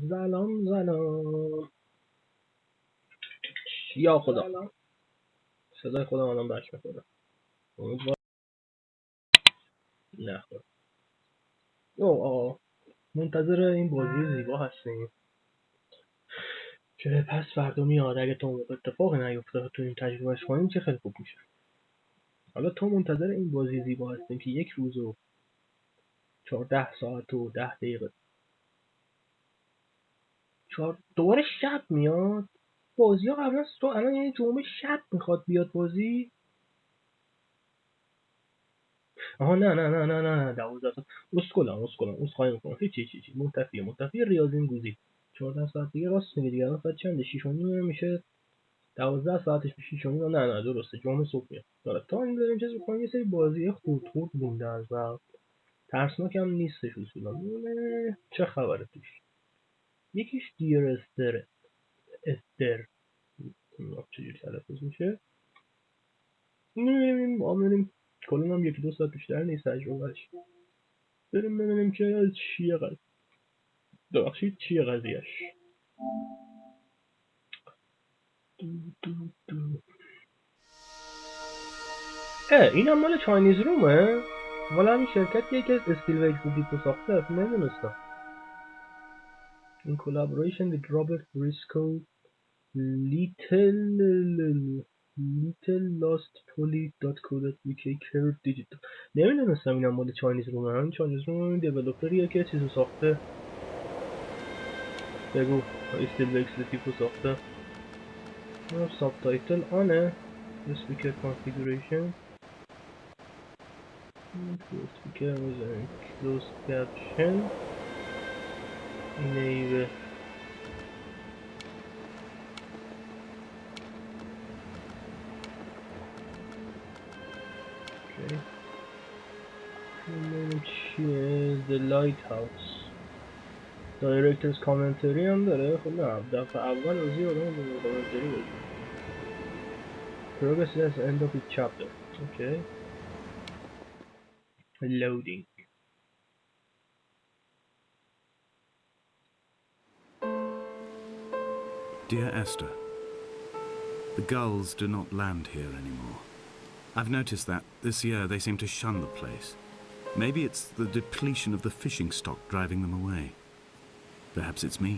سلام یا خدا، صدای خودم الان بک میخوره. امیدوارم نخوره. آقا منتظر این بازی زیبا هستیم که پس فردا میاد. اگه تا موقع اتفاقی نیفته تو این تجربهش کنیم که خیلی خوب میشه. حالا تو منتظر این بازی زیبا هستیم که یک روز و 14 ساعت و 10 دقیقه دوباره شب میاد. بازی ها قبلا تو الان یعنی جمعه شب میخواد بیاد بازی. آها نه 12 تا اسخای میکنم. هیچی منتفی ریاضیم گوزی. 14 ساعت دیگه راست میگه دیگه. الان ساعت چنده؟ 6 و نیم میشه. 12 ساعتش به 6 و نیم. نه درسته جمعه صبح میاد. داره تا این داریم چیز میکنیم. یه سری بازی خورد مونده از وقت. ترسناک هم نیستش اصولا. چه خبره توش؟ یکیش دیر استر چجوری تلفظ میشه. بریم کلا هم 1-2 ساعت بیشتر نیست تجربهش. بریم ببینیم که چیه قضیهش. اینم مال چاینیز رومه؟ مال همین شرکتیه که استیل ویج بودیپو ساخته؟ نمیدونستم. این collaboration with Robert Briscoe littlelostpoly.co.uk curve digital. نمیدونستم اینم مال چاینیز رومه. همین چاینیز روم این دیولوپریه که چیزو ساخته. بگو استیل ویج بودیپو ساخته. سابتایتل آنه. speaker configuration speaker with closed caption enable okay چیه the lighthouse director's commentary هم داره. خب نه دفعه اول بازی آدم کامنتری بازی progress at the end of each chapter. okay loading. Dear Esther, the gulls do not land here anymore. I've noticed that this year they seem to shun the place. Maybe it's the depletion of the fishing stock driving them away. Perhaps it's me.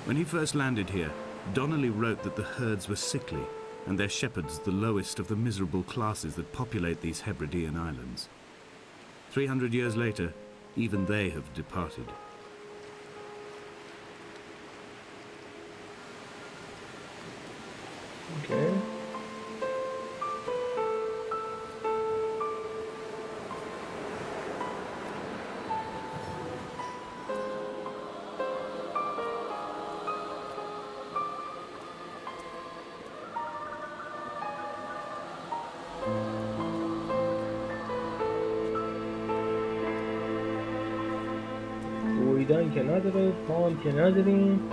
When he first landed here, Donnelly wrote that the herds were sickly and their shepherds the lowest of the miserable classes that populate these Hebridean islands. 300 years later, even they have departed. okay بویدن که نداره، پام که نداریم.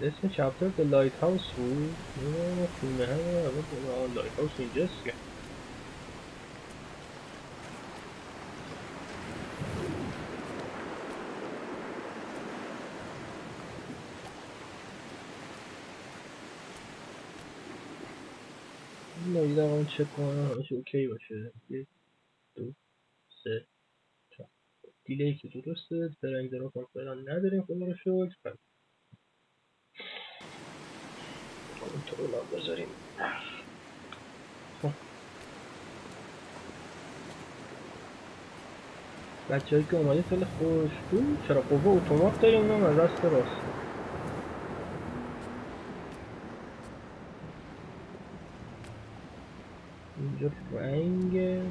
اسم چپتر The Lighthouse بود. فیلمه همه Lighthouse اینجاست که نمیدونم اون چک کنم همش اوکی باشه. 1 2 3 4 دیلی که درسته. فرنگ درا فعلا نداریم خدا رو شکر. کنترل هم بذاریم. بچه هایی که اومده خیلی خوش بود. چرا قوه اتومات داریم نام از دست راست. اینجا رنگ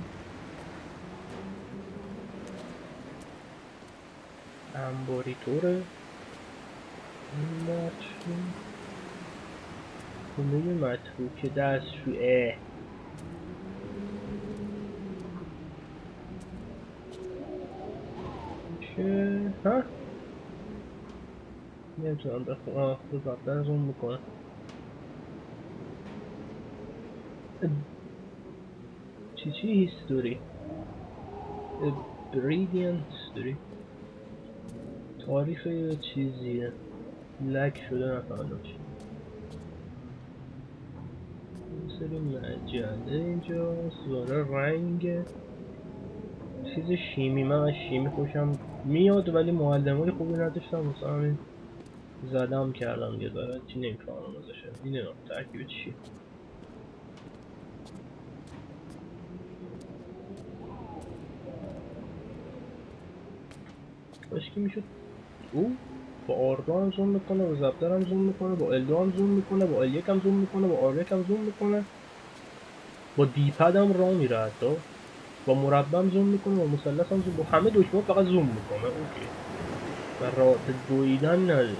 انباری طوره. این مترو خونه متروکه دستشویه. چه؟ ها؟ نمیتونم بخونم. رو ضبطن زوم میکنه. چی هیستوری؟ Hebridean history. تاریخ یه چیزیه. لک شده نفهمیدم چی. یه سری مجله اینجاست. داره رنگ چیز شیمی. من از شیمی خوشم میاد ولی معلمای خوبی نداشتم واسه همین زدم کردم. یه داره چی نمیفهمم ازشه. این ترکیب چی. کاش که میشد او با آر2 هم زوم میکنه، با زبدر هم زوم میکنه، با ال2 هم زوم میکنه، با ال1 هم زوم میکنه، با آر1 هم زوم میکنه، با دیپد هم راه میره، حتی با مربع هم زوم میکنه، با مثلث هم زوم، با همه دکمه فقط زوم میکنه. اوکی. و راه دویدن نداره.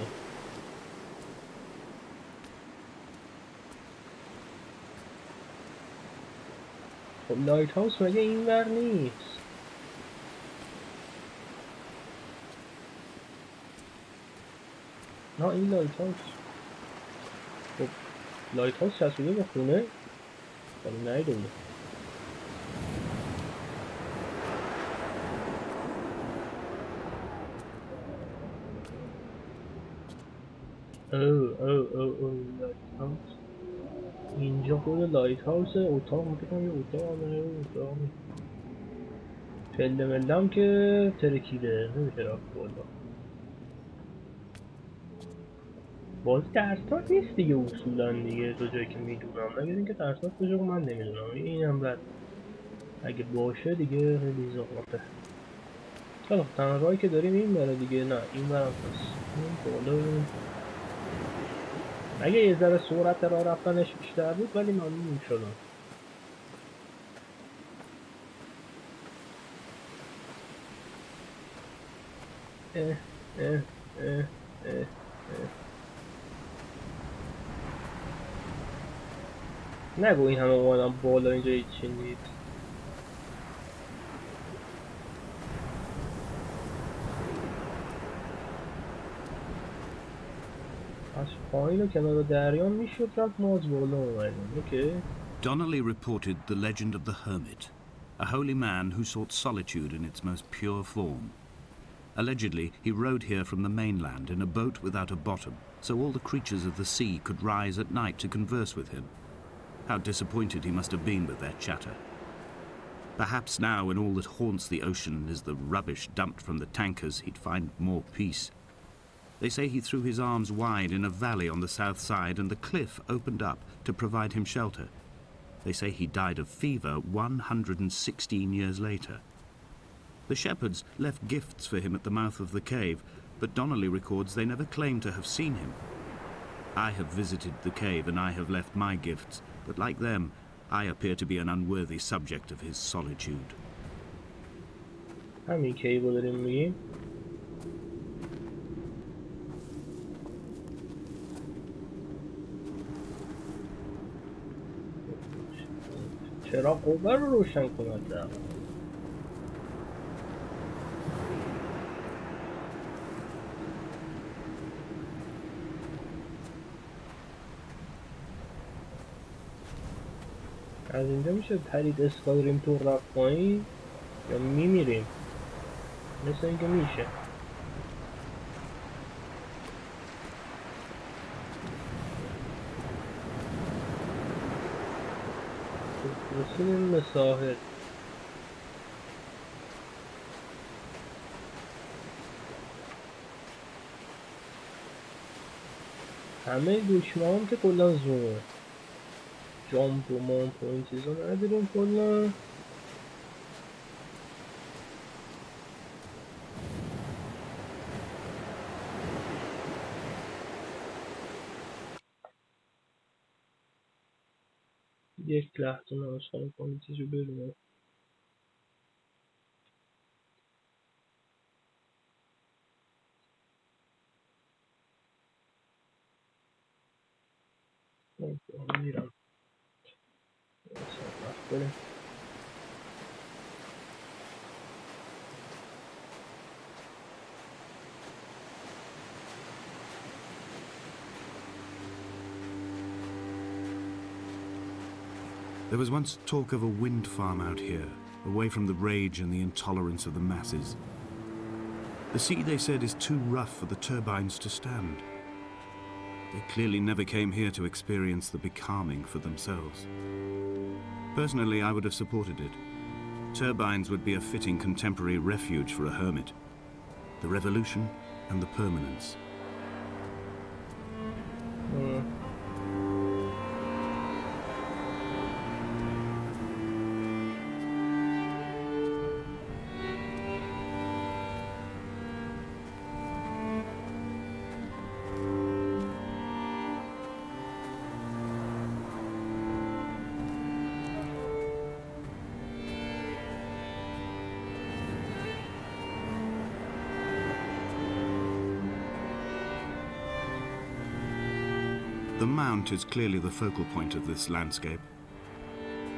خب لایت هاوس مگه این ور نیست؟ نه این لایت هاوس. خب لایت هاوس چسبیده به خونه؟ ولی نیده بوده. او لایت هاوس. اینجا خود لایت هاوس. اتاق میکنم یه اتاق اتاق پله ملم که ترکیده نمیشه رفت بالا. بازی ترسناک نیست دیگه اصولا دیگه تا جایی که میدونم. مگر اینکه ترسناک باشه من نمیدونم. اینم بعد اگه باشه دیگه خیلی اضافه. خیلی تنها راهی که داریم این بره دیگه. نه این برم پس این بالا ببینیم. اگه یه ذره سرعت راه رفتنش بیشتر بود ولی ممنون میشدم. اه اه اه اه اه. نگو این همه اومدم بالا اینجا هیچی نیست. از پایین و کنار دریا میشد رفت. ما از بالا اومدیم. اوکی. Donnelly reported the legend of the hermit, a holy man who sought solitude in its most pure form. Allegedly, he rode here from the mainland in a boat without a bottom, so all the creatures of the sea could rise at night to converse with him. How disappointed he must have been with their chatter. Perhaps now, when all that haunts the ocean is the rubbish dumped from the tankers, he'd find more peace. They say he threw his arms wide in a valley on the south side, and the cliff opened up to provide him shelter. They say he died of fever 116 years later. The shepherds left gifts for him at the mouth of the cave, but Donnelly records they never claimed to have seen him. I have visited the cave and I have left my gifts, but like them, I appear to be an unworthy subject of his solitude. همین کیو داریم میگیم. چرا قوه رو روشن کنند. از اینجا میشه پرید اسکایریم تو رفت پایین یا میمیریم؟ مثل اینکه میشه. رسیدیم به ساحل. همه دکمه هم که کلا زومه. جامپ و مامپ و این چیزا نداریم کلا. یک لحظه نماشتم کنم چیزو ببینم. میرم وقت بریم. There was once talk of a wind farm out here, away from the rage and the intolerance of the masses. The sea, they said, is too rough for the turbines to stand. They clearly never came here to experience the becalming for themselves. Personally, I would have supported it. Turbines would be a fitting contemporary refuge for a hermit. The revolution and the permanence. The mount is clearly the focal point of this landscape.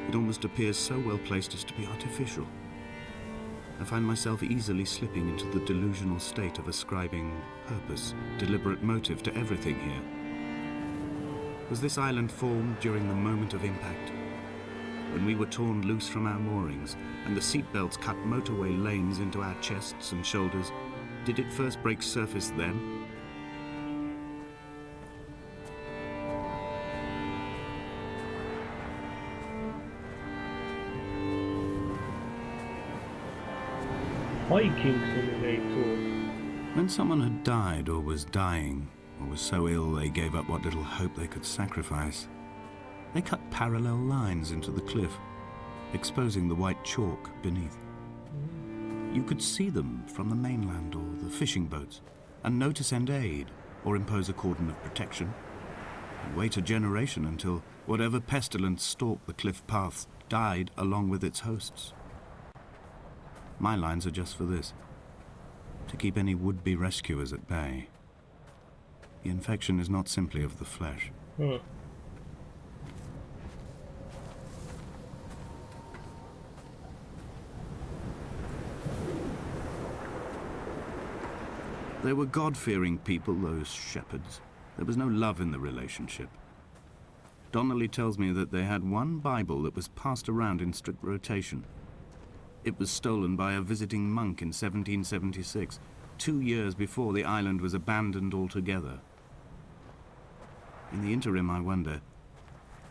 It almost appears so well placed as to be artificial. I find myself easily slipping into the delusional state of ascribing purpose, deliberate motive to everything here. Was this island formed during the moment of impact? When we were torn loose from our moorings and the seatbelts cut motorway lanes into our chests and shoulders, did it first break surface then? Hiking simulator. When someone had died or was dying, or was so ill they gave up what little hope they could sacrifice, they cut parallel lines into the cliff, exposing the white chalk beneath. You could see them from the mainland or the fishing boats, and know to send aid or impose a cordon of protection, and wait a generation until whatever pestilence stalked the cliff paths died along with its hosts. My lines are just for this, to keep any would-be rescuers at bay. The infection is not simply of the flesh. They were God-fearing people, those shepherds. There was no love in the relationship. Donnelly tells me that they had one Bible that was passed around in strict rotation. It was stolen by a visiting monk in 1776, 2 years before the island was abandoned altogether. In the interim, I wonder,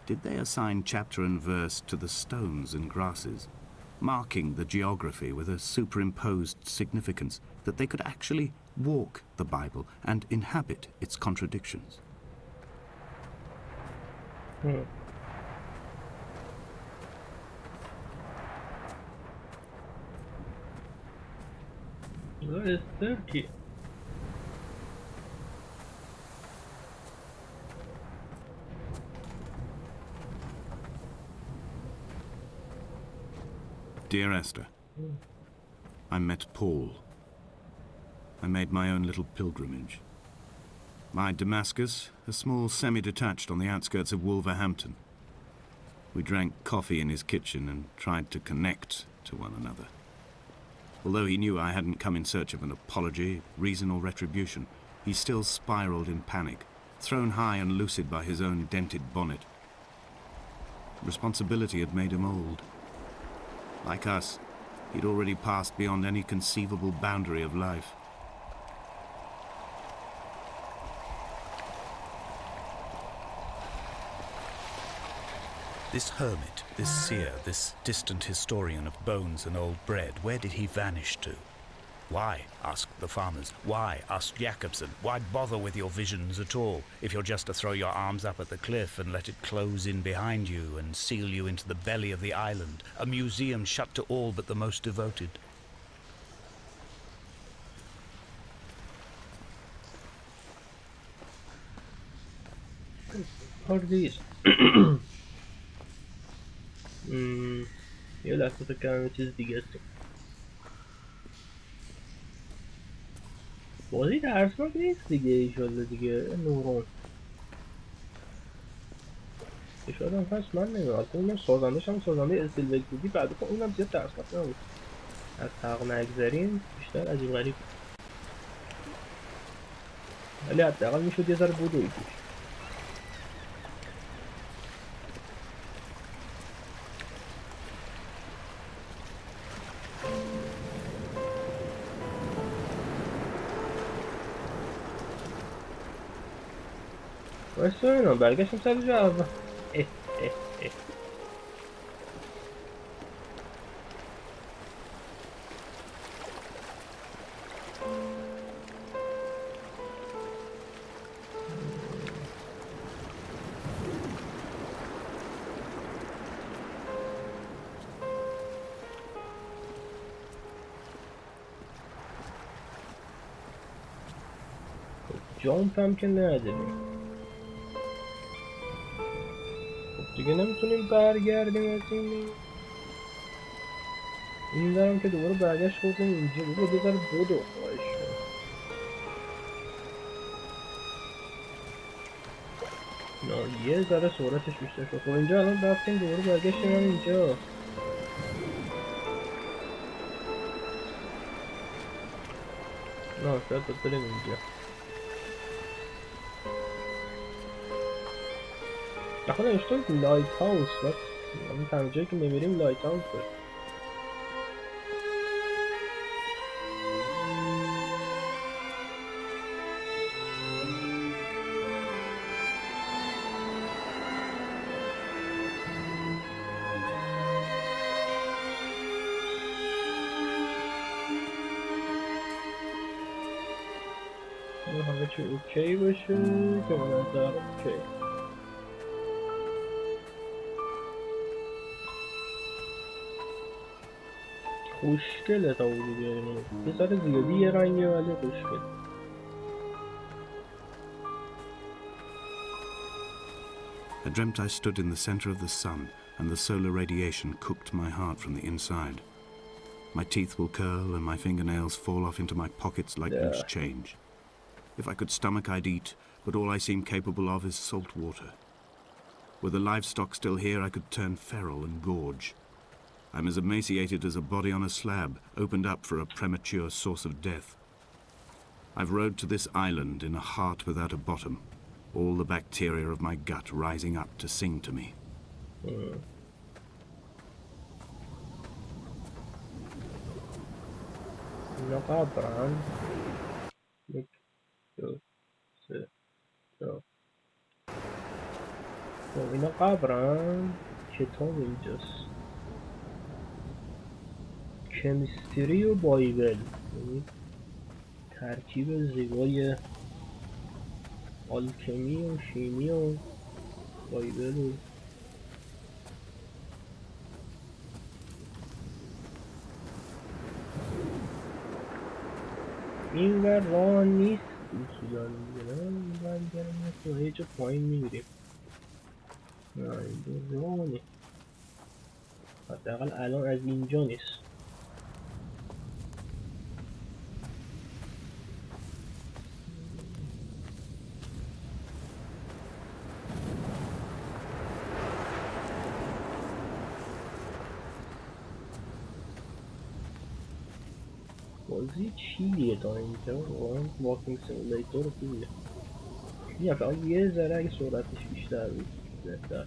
did they assign chapter and verse to the stones and grasses, marking the geography with a superimposed significance that they could actually walk the Bible and inhabit its contradictions? What is 30? Dear Esther, I met Paul. I made my own little pilgrimage. My Damascus, a small semi-detached on the outskirts of Wolverhampton. We drank coffee in his kitchen and tried to connect to one another. Although he knew I hadn't come in search of an apology, reason or retribution, he still spiraled in panic, thrown high and lucid by his own dented bonnet. Responsibility had made him old. Like us, he'd already passed beyond any conceivable boundary of life. This hermit, this seer, this distant historian of bones and old bread, where did he vanish to? Why, asked the farmers. Why, asked Jacobson. Why bother with your visions at all, if you're just to throw your arms up at the cliff and let it close in behind you and seal you into the belly of the island, a museum shut to all but the most devoted? What are these? یه لحظه فکر کنم یه چیز دیگه است. بازی ترسناک نیست دیگه ایشالله دیگه. نورون شاید هم هست، من نمیدونم. اونم سازندش هم سازنده استیلوک بودی، بعد که اونم زیاد ترسناک نبود. از حق نگذریم بیشتر عجیب غریب، ولی حداقل میشد یه ذره بدوی توش. اینا برگشتم سر جا اول. اه اه اه. جامپ هم که نداریم. خب دیگه نمیتونیم برگردیم از این دارم که دوباره برگشت خوردیم اینجا. بابا بذار بودو خواهش کنم. نه یه ذره سرعتش بیشتر شد. خب اینجا الان رفتیم دوباره برگشتیم هم اینجا. نه شاید باید بریم اینجا. اخوان نوشته لایت هاوس. بس همین تنها جایی که میبریم لایت هاوسه. همه چی اوکی باشه که به نظر اوکی. خوشگله تا بودی بیاریم یه سر زیادی یه رنگه ولی خوشگله. I dreamt I stood in the center of the sun and the solar radiation cooked my heart from the inside. My teeth will curl and my fingernails fall off into my pockets like loose change. If I could stomach, I'd eat, but all I seem capable of is salt water. Were the livestock still here, I could turn feral and gorge. I'm as emaciated as a body on a slab, opened up for a premature source of death. I've rowed to this island in a heart without a bottom, all the bacteria of my gut rising up to sing to me. اینا قبرن. یک دو سه دو. خب اینا قبرن. کتاب اینجاست. کمیستری و بایبل. ترکیب زیبای آلکمی و شیمی و بایبل و این ور راه نیست. اصولا میگه این ور گرم تو هیچ پایین میگیریم. نه این راه نیست. حداقل الان از اینجا نیست. بازی چیلیه تا اینجا. واقعا واکینگ سیمولیتور خوبیه. میگم فقط یه ذره اگه سرعتش بیشتر بود بهتر.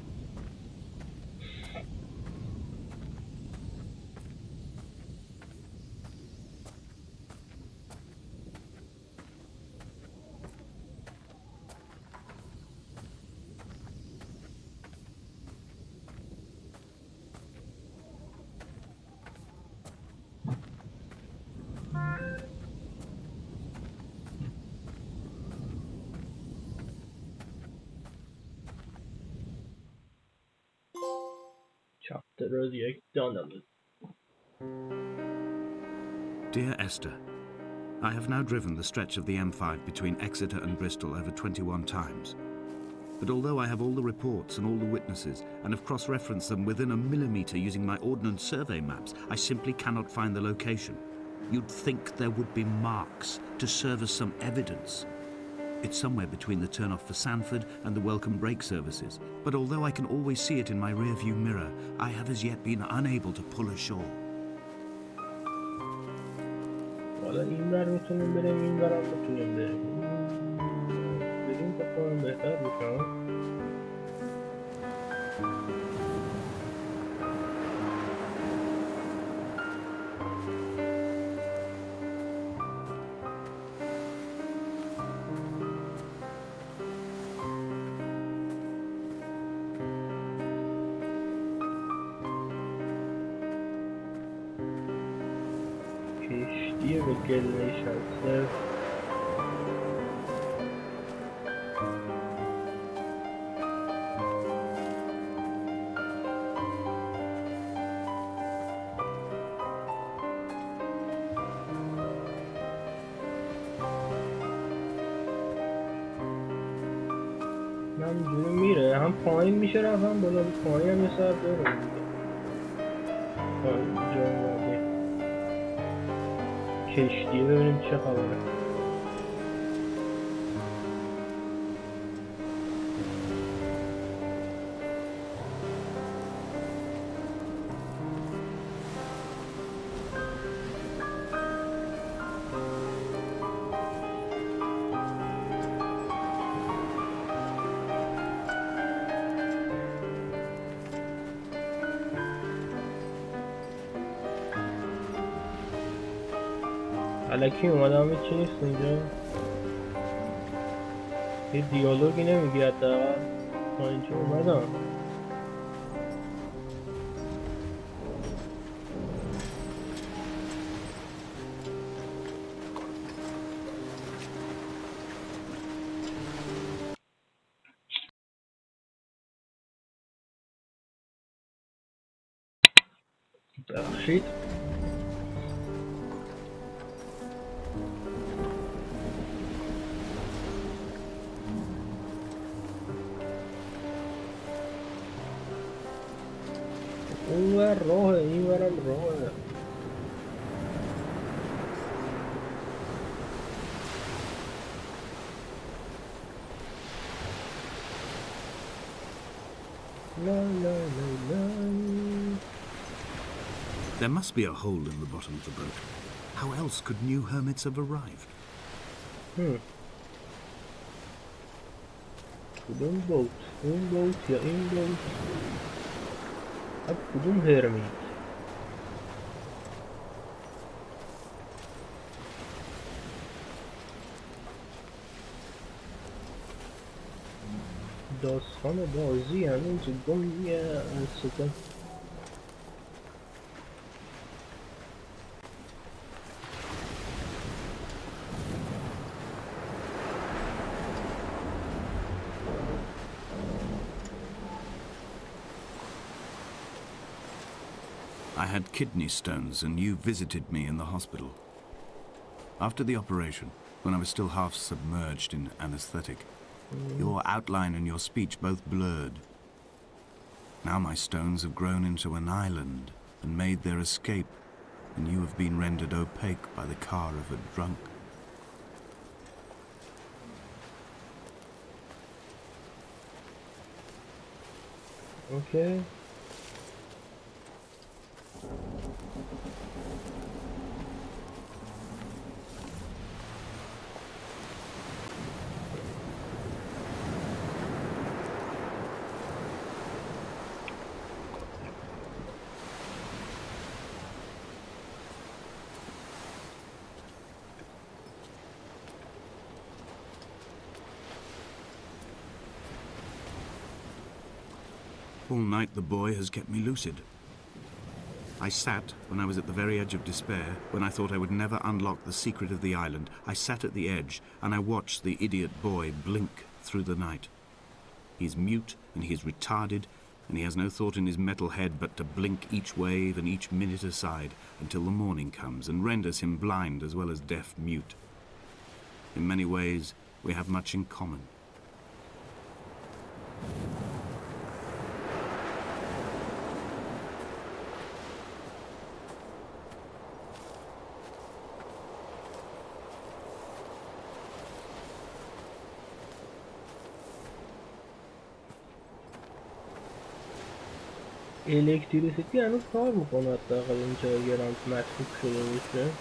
Chapter reaction. Dear Esther, I have now driven the stretch of the M5 between Exeter and Bristol over 21 times. But although I have all the reports and all the witnesses and have cross-referenced them within a millimetre using my ordnance survey maps, I simply cannot find the location. You'd think there would be marks to serve as some evidence. It's somewhere between the turn-off for Sanford and the welcome break services. But although I can always see it in my rear-view mirror, I have as yet been unable to pull ashore. حالا این ور میتونیم بریم این ور هم میتونیم بریم. بریم بکنم بهتر بکنم. کشتی به گل نشسته. همینجوری میره، هم پایین میشه رفت هم بالا. پایین هم یه سر داره دیگه. اینجا اومده کشتیه، ببینیم چه خبره. الکی اومدم هیچی نیست اینجا. یه دیالوگی نمیگی حداقل. تا اینجا اومدم. ببخشید. اونور راهه، اینورم راهه. لا لا لا لا. There must be a hole in the bottom of the boat. How else could new hermits have arrived? کدوم بوت؟ اون بوت یا این بوت؟ اب کدوم هرمیت؟ داستان بازی هنوز گنگه انسکن. I had kidney stones and you visited me in the hospital. After the operation, when I was still half submerged in anesthetic, your outline and your speech both blurred. Now my stones have grown into an island and made their escape, and you have been rendered opaque by the car of a drunk. Okay. All night the boy has kept me lucid. I sat, when I was at the very edge of despair, when I thought I would never unlock the secret of the island, I sat at the edge and I watched the idiot boy blink through the night. He's mute and he is retarded and he has no thought in his metal head but to blink each wave and each minute aside until the morning comes and renders him blind as well as deaf-mute. In many ways, we have much in common. الکتریسیتی هنوز کار میکنه حداقل اینجا گرم متروک شده باشه.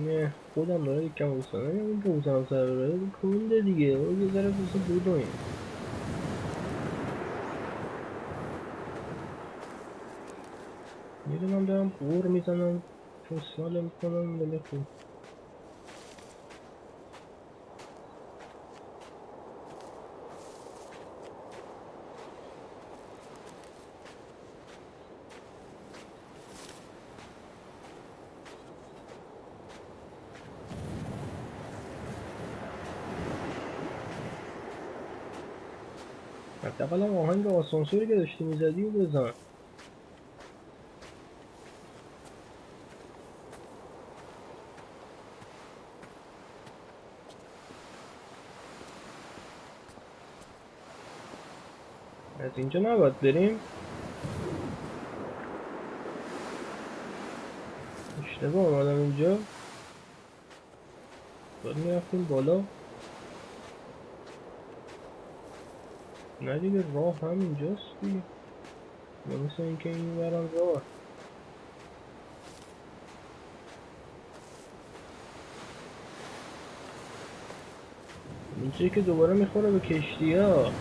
نه خودم داره یکم بسنه این که بسنم سر بره کنده دیگه یه ذره بسن بودویم. میدونم دارم غور میزنم چون ساله میکنم ولی خوب. حداقل هم آهنگ آسانسوری که داشتی میزدی و بزن. از اینجا نباید بریم. اشتباه آمدم اینجا. باید میرفتیم بالا. نه دیگه راه همینجاست دیگه. یا مثل اینکه این برم راه. اینجایی که دوباره میخوره به کشتی ها.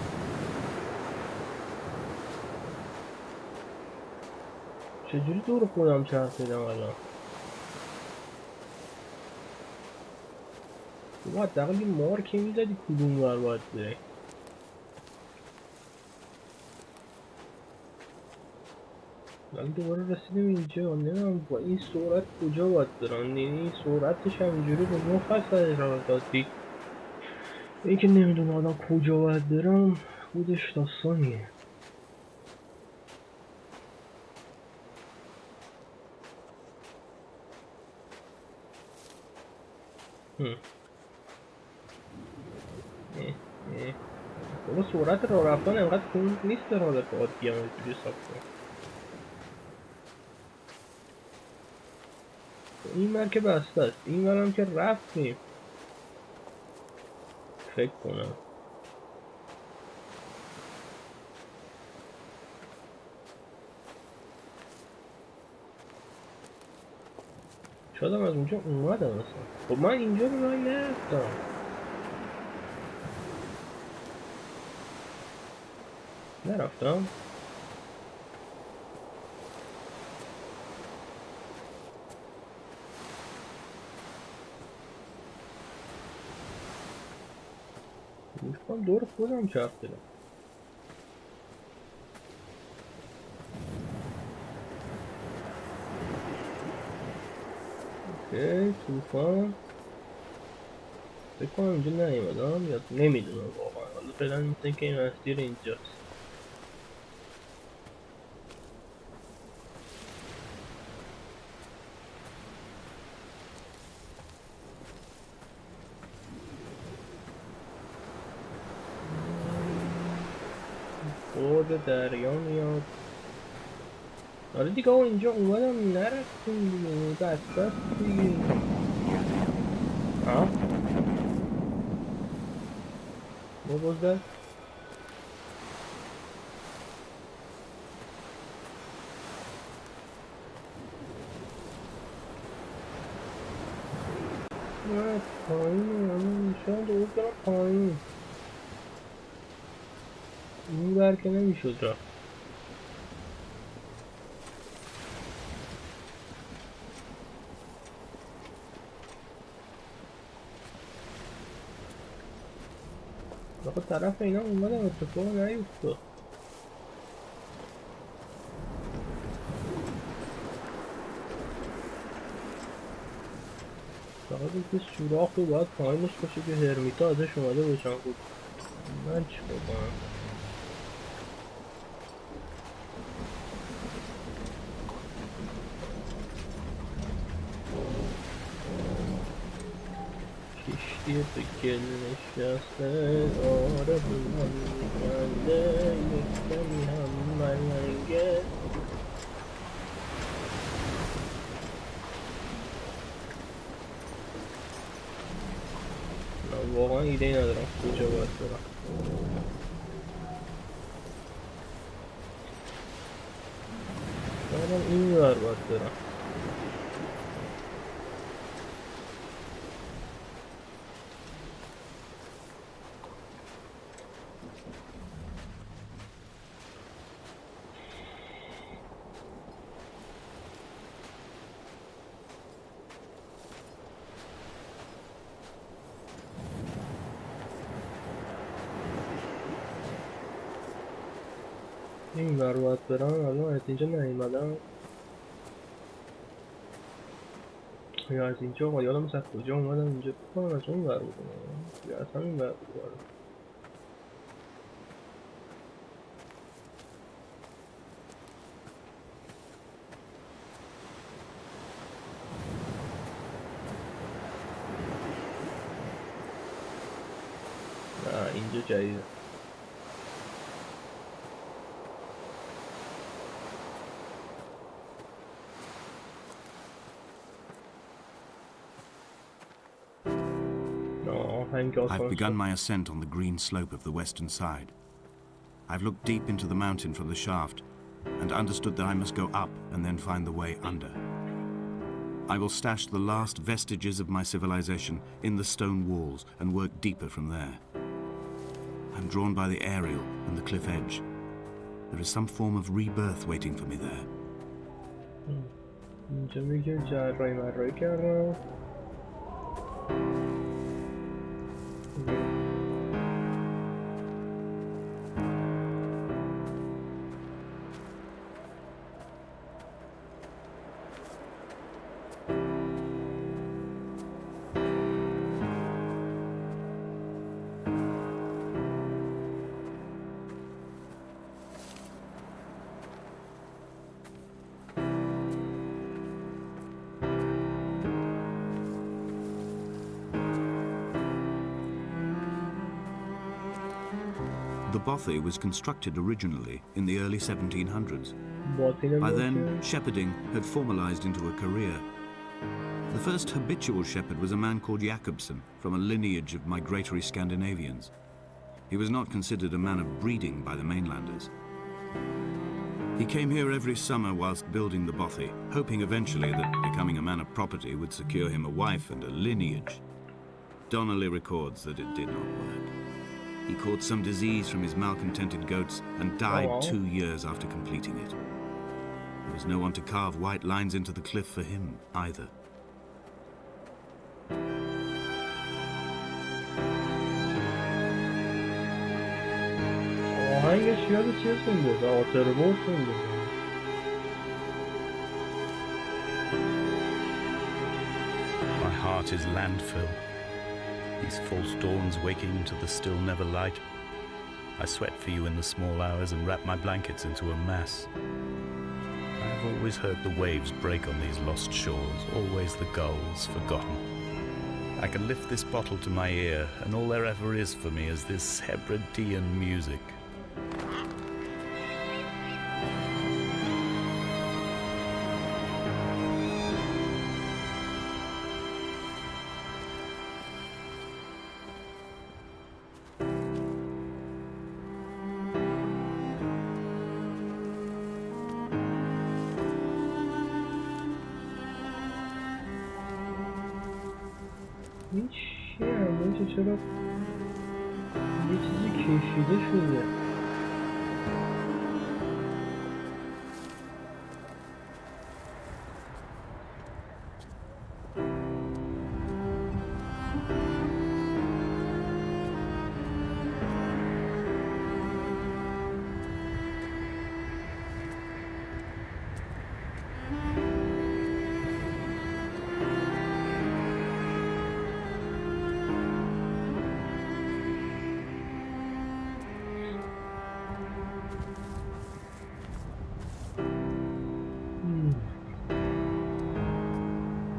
چجوری دور خودم چرخیدم الان؟ تو حداقل یه مارکی میزدی کدوم ور باید بری. ولی دوباره رسیدیم اینجا. نمیدونم با این سرعت کجا باید برم. این سرعتش همینجوری به مخ قرار دادی. این که نمیدونم آدم کجا باید برم خودش داستانیه. بابا سرعت راه رفتن انقدر کند نیست در حالت عادی هم اینجوری حساب کنم. این مرکب بسته است. این برم که رفتیم فکر کنم. شاید هم از اونجا اومدم اصلا. خب من اینجا رو راه نرفتم. نرفتم. میخوام دور خودم چرخیدم. اوکی طوفان. فکر کنم اینجا نیومدم یا نمیدونم واقعا. حالا فعلا مثل که این مسیر اینجاست. خود دریا میاد. آره دیگه آقا اینجا اومدم نرفتیم دیگه. بسته دیگه. ها؟ What was that? نه پایینه. همون نشان درست دارم پایین. این بر که نمیشد رفت. آخه طرف اینا اومدم اتفاق نیفتاد. فقط اینکه سوراخی باید پایینش باشه که هرمیتا ازش اومده باشن. خود من چی کنم؟ کشتی به گل نشسته آره بودم میکنده یک کمی هم ملنگه. واقعا ایده ای ندارم کجا باید برم. شاید این ور باید برم. این ور باید برم الان از اینجا نیومدم یا از اینجا یادم نیست از کجا اومدم اینجا بکنم از اون ور بودم یا از همین ور بودم نه اینجا جدیده I've begun my ascent on the green slope of the western side. I've looked deep into the mountain from the shaft and understood that I must go up and then find the way under. I will stash the last vestiges of my civilization in the stone walls and work deeper from there. I'm drawn by the aerial and the cliff edge. There is some form of rebirth waiting for me there. اینجا میگه جراحی مرایی کردم The bothy was constructed originally in the early 1700s. By then, shepherding had formalized into a career. The first habitual shepherd was a man called Jakobsen, from a lineage of migratory Scandinavians. He was not considered a man of breeding by the mainlanders. He came here every summer whilst building the bothy, hoping eventually that becoming a man of property would secure him a wife and a lineage. Donnelly records that it did not work. He caught some disease from his malcontented goats and died 2 years after completing it. There was no one to carve white lines into the cliff for him either. My heart is landfill. These false dawns waking into the still never light. I sweat for you in the small hours and wrap my blankets into a mass. I have always heard the waves break on these lost shores, always the gulls forgotten. I can lift this bottle to my ear, and all there ever is for me is this Hebridean music. این چیه همه چرا یه چیزی کشیده شده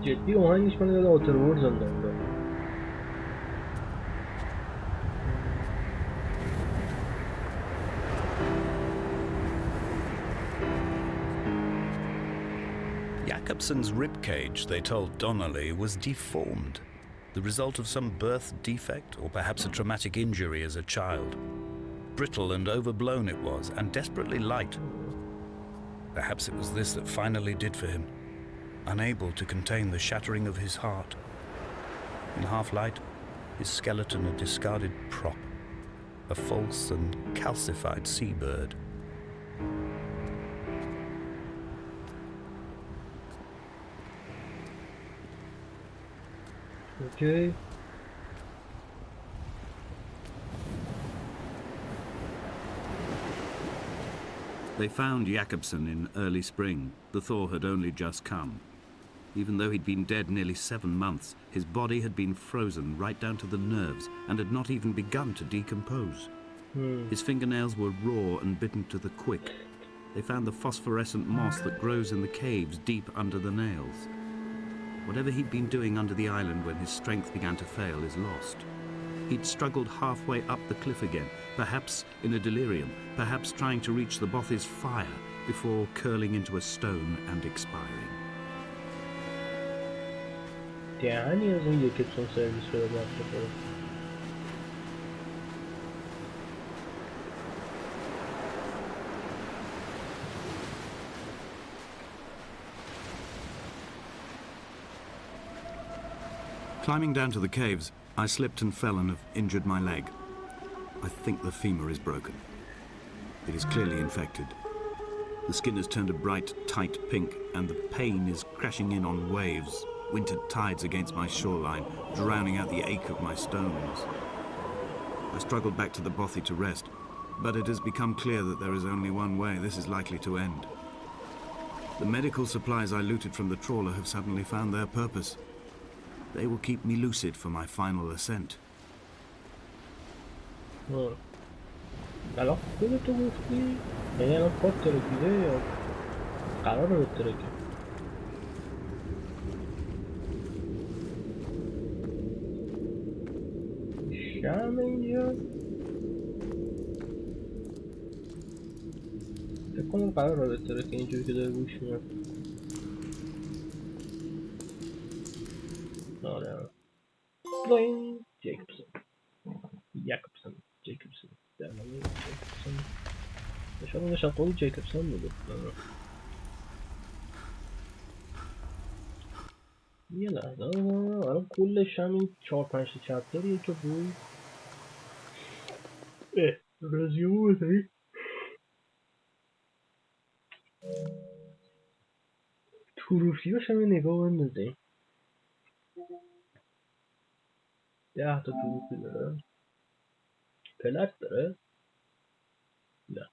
جدی آهنگش کنه یاد آتر ورز انداخته Jakobsen's ribcage, they told Donnelly, was deformed, the result of some birth defect or perhaps a traumatic injury as a child. Brittle and overblown it was, and desperately light. Perhaps it was this that finally did for him, unable to contain the shattering of his heart. In half-light, his skeleton a discarded prop, a false and calcified seabird. Okay. They found Jakobsen in early spring. The thaw had only just come. Even though he'd been dead nearly 7 months, his body had been frozen right down to the nerves and had not even begun to decompose. His fingernails were raw and bitten to the quick. They found the phosphorescent moss that grows in the caves deep under the nails. Whatever he'd been doing under the island when his strength began to fail is lost. He'd struggled halfway up the cliff again, perhaps in a delirium, perhaps trying to reach the bothy's fire before curling into a stone and expiring. دهنی از اون یکیپسون سرویس رو رفته کنه. Climbing down to the caves, I slipped and fell and have injured my leg. I think the femur is broken. It is clearly infected. The skin has turned a bright, tight pink, and the pain is crashing in on waves, winter tides against my shoreline, drowning out the ache of my stones. I struggled back to the bothy to rest, but it has become clear that there is only one way this is likely to end. The medical supplies I looted from the trawler have suddenly found their purpose. They will keep me lucid for my final ascent. الان خودتو گفتی؟ یعنی الان پات ترکیده یا قراره بترکه؟ شم اینجا؟ فکر کنم قراره بترکه اینجوری که داره گوش میاد. آره بلاین جیکوبسن در نامه جیکوبسن شاید اونش از قول جیکوبسن بوده. یه لحظه الان کلش همین 4-5 چپتریه که بود. رزیومو بزنی توروفیاش هم یه نگاه بندازیم. 10 تا توروفی داره. پلت داره؟ نه.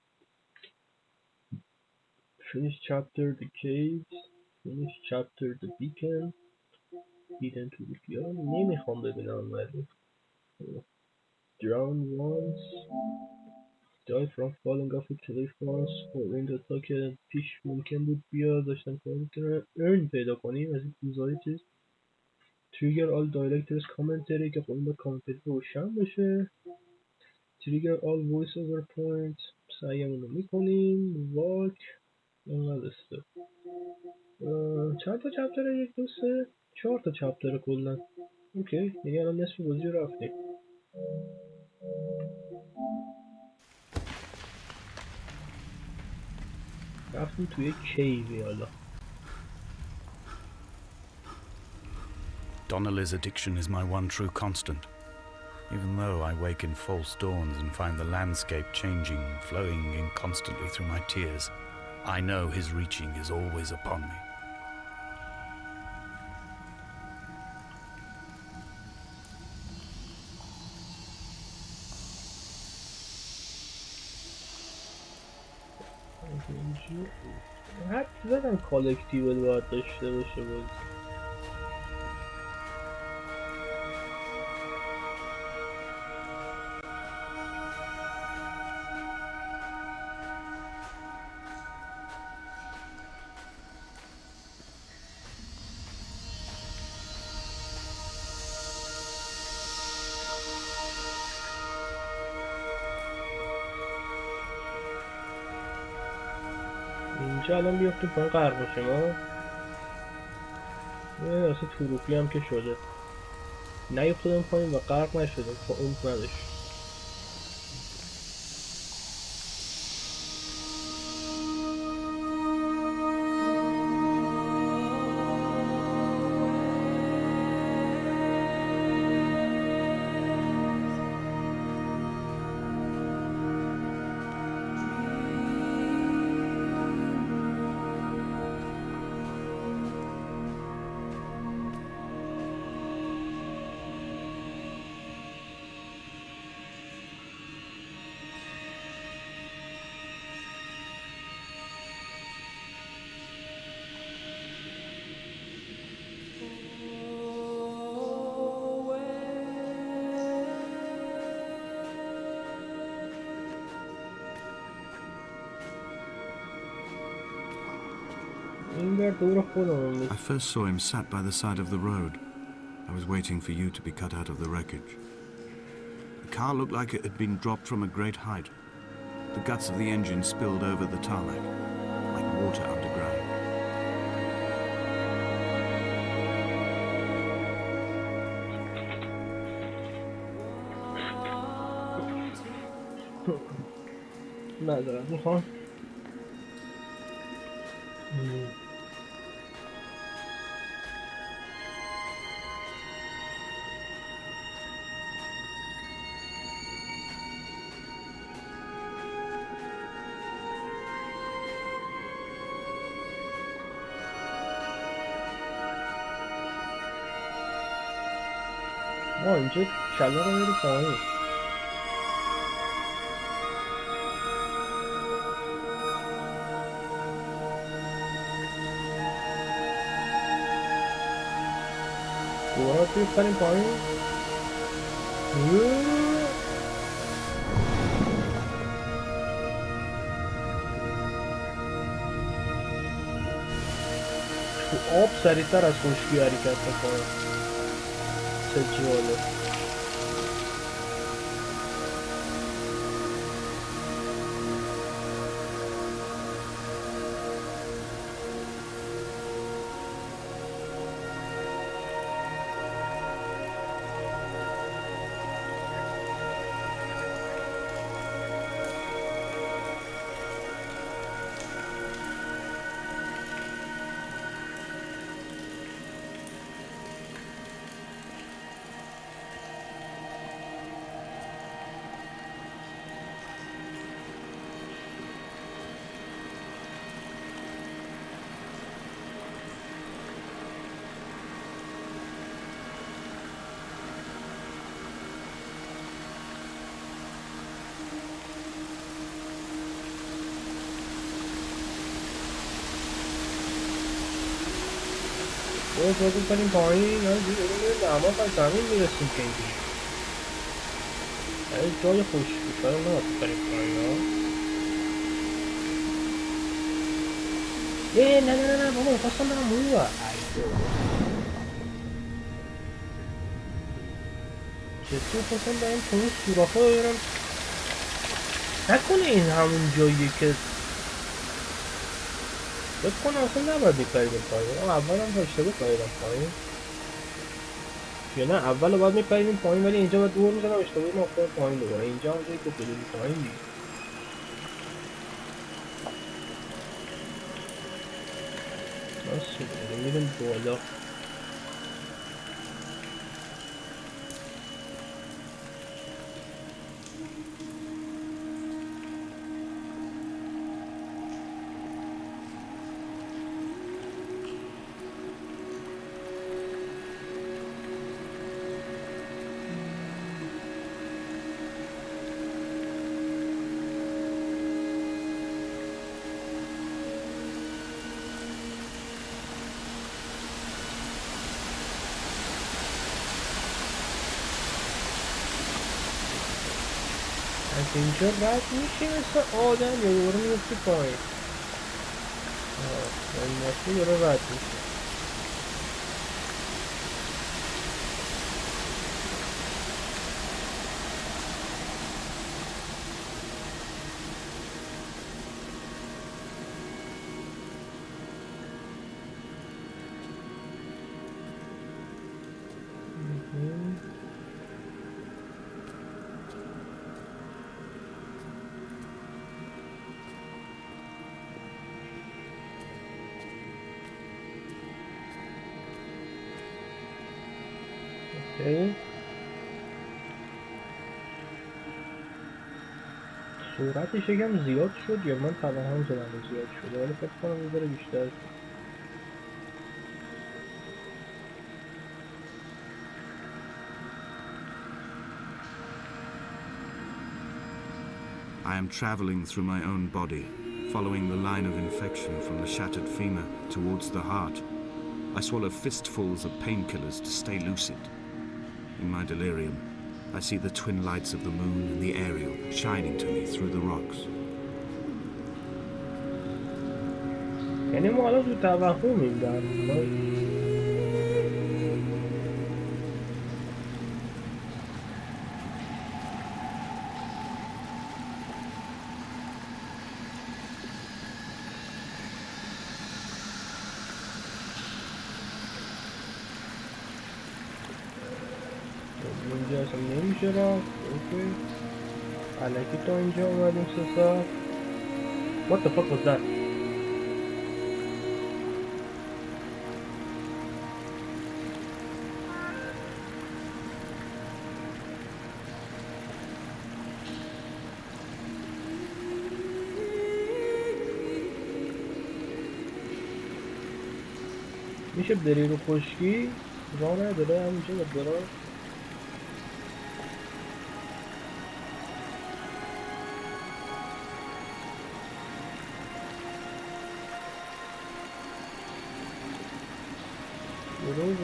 Finish chapter the caves. Finish chapter the beacon. hidden توروفی ها نمیخوام ببینم ولی drown once. Die from falling off a cliff once. این دوتا که پیش ممکن بود بیاد داشتن کار میکنن. earn پیدا کنیم از این کوزای چیز. trigger all directors commentary که خب این باید کامنتری روشن بشه. trigger all voice over points. سعیمون رو میکنیم. walk اینقدر استپ. چند تا چپتره؟ 1 2 3 4 تا چپتره کلا. اوکی دیگه الان نصف بازی رو رفتیم. رفتیم توی کیوی حالا. Donnelly's addiction is my one true constant. Even though I wake in false dawns and find the landscape changing, flowing inconstantly through my tears, I know his reaching is always upon me. حد زدم کالکتیبل باید داشته باشه باز. اینجا الان بیافتیم پایین غرق باشیم ها. یه اصلا توروفی هم که شده نیافتادم پایین و غرق نشدیم. خب اون نداشت. این بر دور خودمون. I first saw him sat by the side of the road. I was waiting for you to be cut out of the wreckage. The car looked like it had been dropped from a great height. The guts of the engine spilled over the tarmac, like water underground. معذرت میخوام. اینجا کلا رو میری پایین. دوباره توی کنیم پایین. تو آب سریعتر از خشکی حرکت میکنه. چه جالب. باید کنیم پایین. نما پس زمین میرسیم که اینجوری جای خوشی شاید ما کنیم پایین ها. نه بابا میخواستم برم اون ور. چطور میخواستم برم تو اون سوراخ ها ببینم نکنه این همون جاییه که بکنم اصلا نباید میپریدم پایین. اول هم داشته بپریدم پایین یا نه اول باید میپریدیم پایین ولی اینجا باید دور میزنم اشتباهی ما افتادم پایین دوباره. اینجا هم جایی که پریدیم پایین دیگه. راست میریم بالا. از اینجا رد میشه مثل آدم یا دوباره میفتی پایین. این ماشین دوباره رد میشه. سرعتش یکم زیاد شد یا من توهم زدم زیاد شده ولی فکر کنم یه ذره بیشتر شد. I am traveling through my own body, following the line of infection from the shattered femur towards the heart. I swallow fistfuls of painkillers to stay lucid. In my delirium, I see the twin lights of the moon and the aerial shining to me through the rocks. یعنی ما الان تو توهمیم در اینجا اصلا نمیشه رفت. اوکی الکی تا اینجا اومدیم 3 ساعت. What the fuck was that? میشه بری رو خشکی؟ راه نداره همینجا باید برا.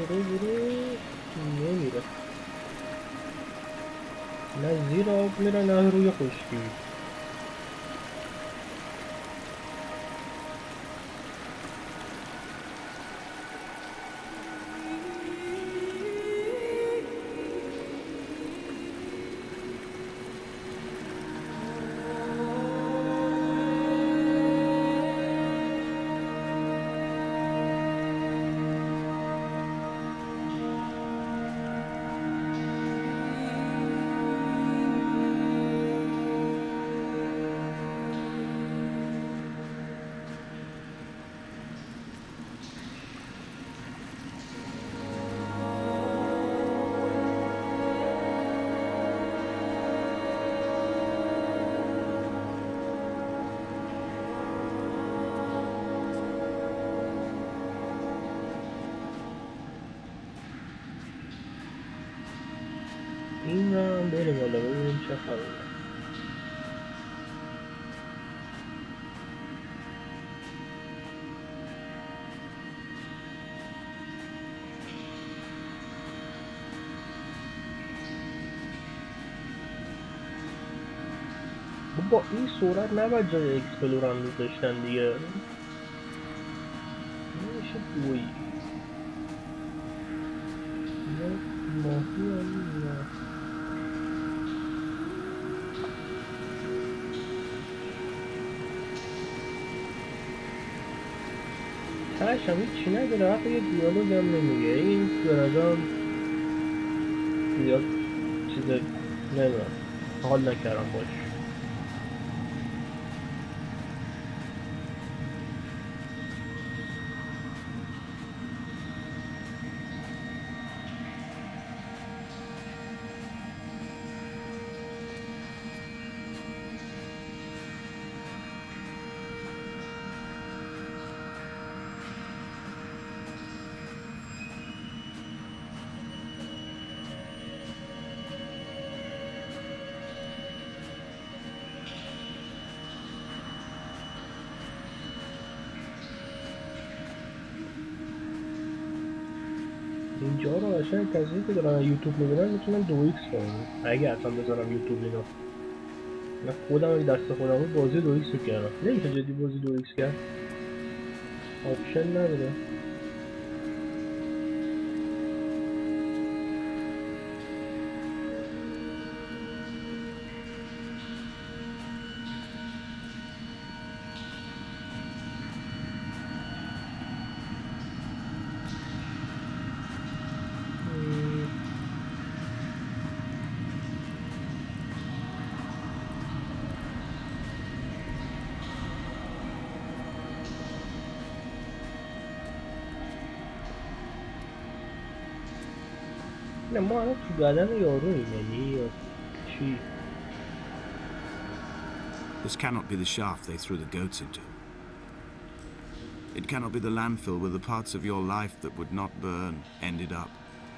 برو نمیره. نه زیر آب میره نه روی خشکی. این رو هم بریم بالا ببینیم چه خبره. با این صورت نباید جای اکسپلور هم میذاشتن دیگه. نمیشه دویی ماهی هم نه. تهش هم هیچی نداره، حتی یه دیالوگ هم نمیگه. این به نظرم زیاد چیز نمیدونم حال نکردم باش. اینجا رو قشنگ کسی که دارن یوتیوب میبینن میتونن 2x کنن اگه اصلا بذارم یوتیوب اینا. من خودم اگه دست خودم بود بازی 2x میکردم. نمیشه جدی بازی 2x کرد؟ آپشن نداره. نه ما الان تو بدن یارویم یعنی یا چی؟ This cannot be the shaft they threw the goats into. It cannot be the landfill where the parts of your life that would not burn ended up.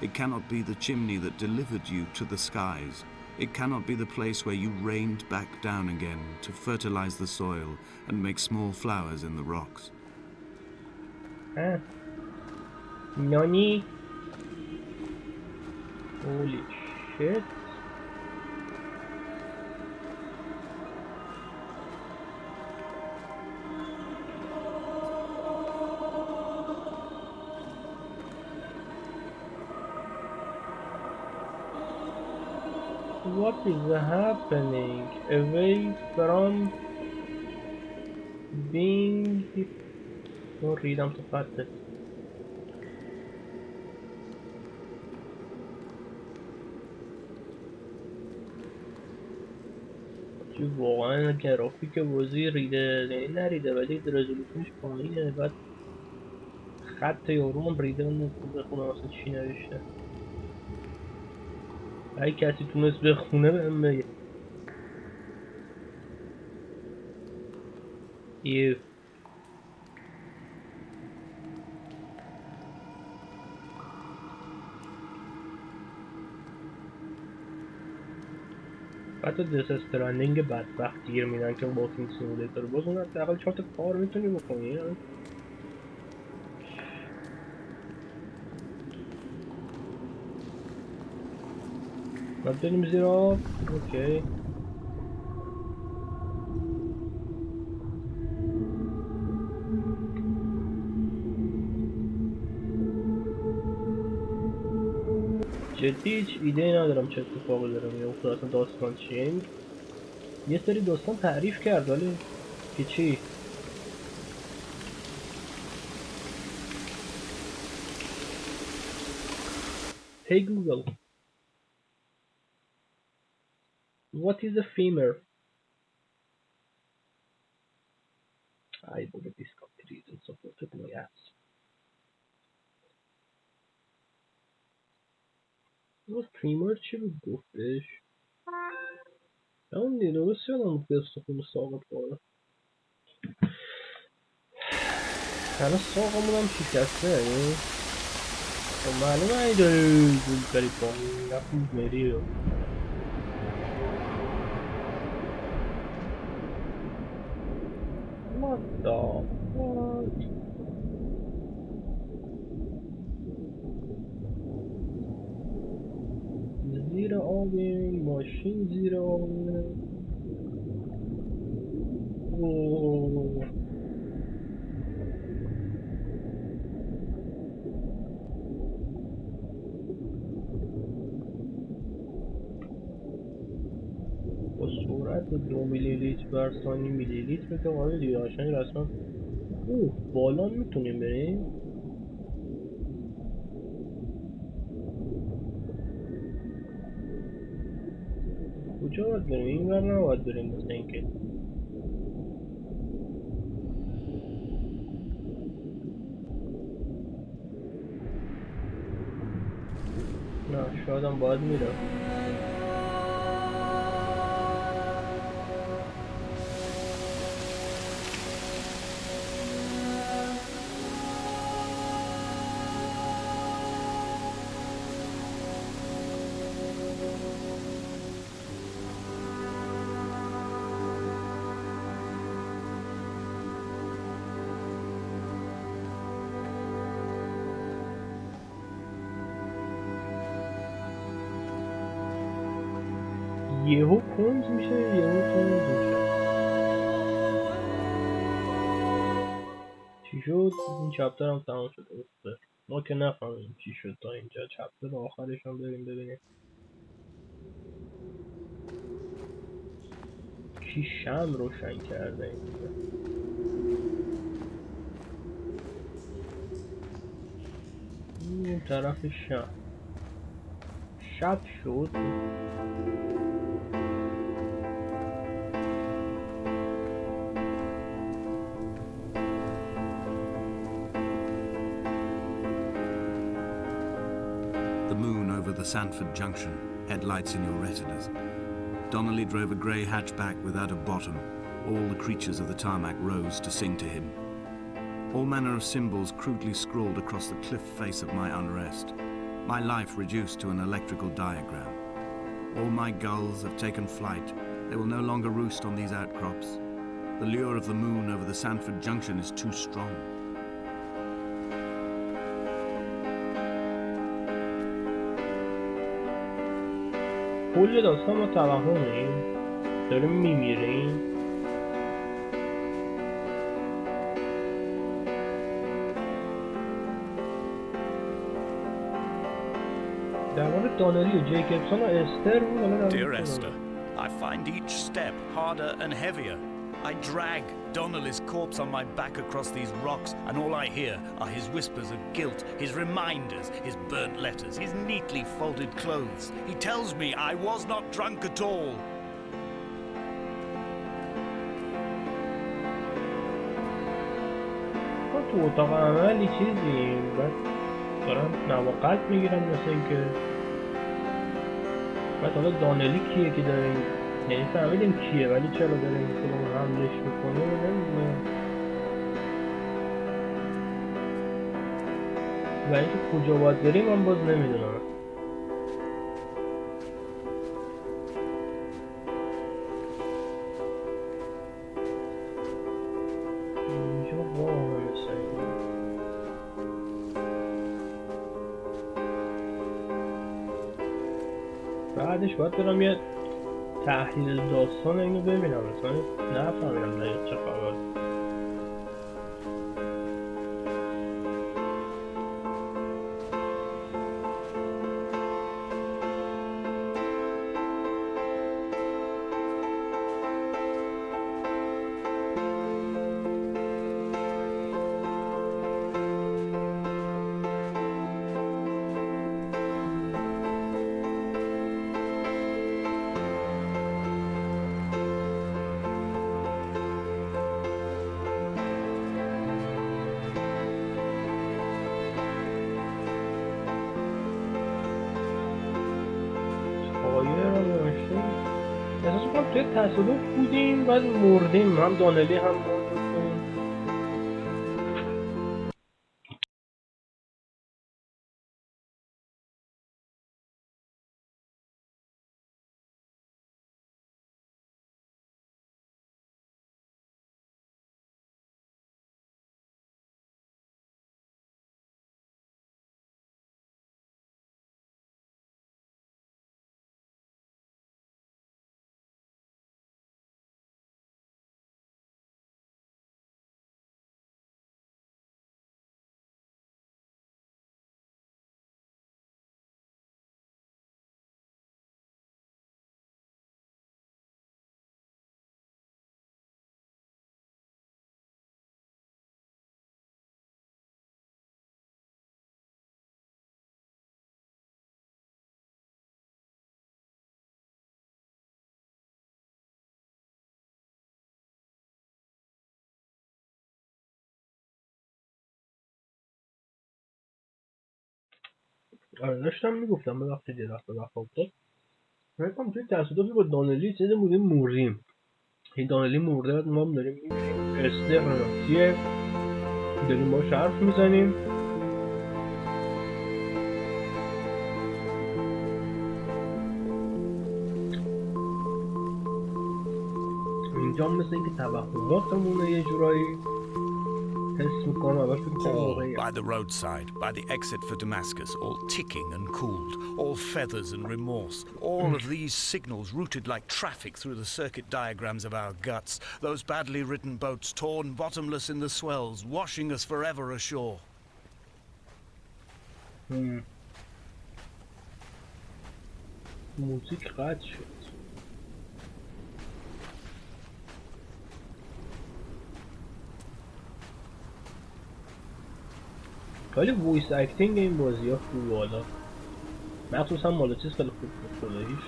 It cannot be the chimney that delivered you to the skies. It cannot be the place where you rained back down again to fertilize the soil and make small flowers in the rocks. Nani? Holy shit. what is happening away from being ریدم تو خطت. چی واقعا گرافیک بازی ریده، یعنی نریده ولی رزولوشنش پایینه، بعد خط یارو هم ریده. اون بخونم اصلا چی نوشته. اگه کسی تونست بخونه بهم بگه. ایو حتی دس استرندینگ بدبخت گیر میدن که واکینگ سیمولیتر باز اون حداقل 4 تا کار میتونی بکنی. بعد بریم زیر آب. اوکی جدی هیچ ایده ای ندارم چه اتفاقی داره میفته، اصلا داستان چیه. یه سری داستان تعریف کرد ولی که چی. Hey Google, what is a femur? I believe this country isn't supported my ass. what femur چی بود گفتش؟ اون دیگه درست یادم بود که استخون ساقط کنه. الان ساقمون هم شکسته یعنی خب معلومه ای داری گول کاری پایین نفت میری رو. What the fuck؟ زیر آبی ماشین زیر آبی. اوه. با سرعت 2 میلی لیتر بر ثانیه میلی لیتر که قابل دیگه قشنگ رسما. اوه بالا میتونیم بریم. کجا باید بریم؟ این ور نباید بریم مثل اینکه. نه شاید هم باید میرم. یهو کند میشه یهو تند میشه. چی شد؟ این چپتر هم تمام شده است. ما که نفهمیم چی شد تا اینجا. چپتر آخرش هم بریم ببینیم کی شمع روشن کرده اینجا. این طرف شب شد. The moon over the Sanford Junction, headlights in your retinas. Donnelly drove a grey hatchback without a bottom. All the creatures of the tarmac rose to sing to him. All manner of symbols crudely scrawled across the cliff face of my unrest. My life reduced to an electrical diagram. All my gulls have taken flight. They will no longer roost on these outcrops. The lure of the moon over the Sanford Junction is too strong. کل داستان ما توهمیم. داریم میمیریم. در مورد دانلی و جیکبسون و استر بود. حالا Dear Esther, I find each step harder and heavier. I drag Donnelly's corpse on my back across these rocks, and all I hear are his whispers of guilt, his reminders, his burnt letters, his neatly folded clothes. He tells me I was not drunk at all. تو اتاق عملی چیزی بعد دارن نواقت میگیرن مثل اینکه بعد حالا دانلی کیه که داره این، یعنی فهمیدیم کیه ولی چرا داره این کلون حملش میکنه نمیدونم و اینکه کجا باید بریم من باز نمیدونم. اینجا واه مثل بعدش باید برم یه تحلیل داستان اینو ببینم، مثلا نفهمیدم دقیق چه خبر. احساس میکنم توی تصادف بودیم بعد مردیم، هم دانلی هم مردیم. آره داشتم میگفتم ببخشید یه دفعه وقت افتاد. میگم توی تصادفی با دانلی چیزی بودیم مردیم. این دانلی مرده بعد ما هم داریم میبینیم استر نمتیه داریم باش حرف میزنیم. اینجا مثل اینکه توهماتمونه یه جورایی حس میکنم اول فکر میکنم All واقعیه. by the roadside, by the exit for Damascus, all ticking and cooled, all feathers and remorse, all of these signals routed like traffic through the circuit diagrams of our guts, those badly written boats torn bottomless in the swells, washing us forever ashore. موزیک قطع شد. ولی وایس اکتینگ این بازی ها خوب بالا، مخصوصا مال چیز خیلی خوب بود خداییش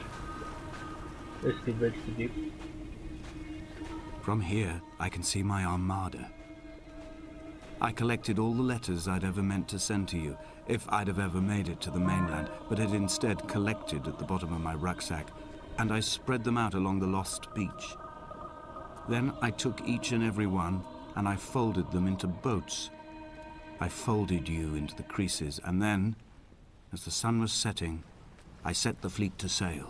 استیو. From here, I can see my armada. I collected all the letters I'd ever meant to send to you, if I'd have ever made it to the mainland, but had instead collected at the bottom of my rucksack, and I spread them out along the lost beach. Then I took each and every one, and I folded them into boats. I folded you into the creases, and then, as the sun was setting, I set the fleet to sail.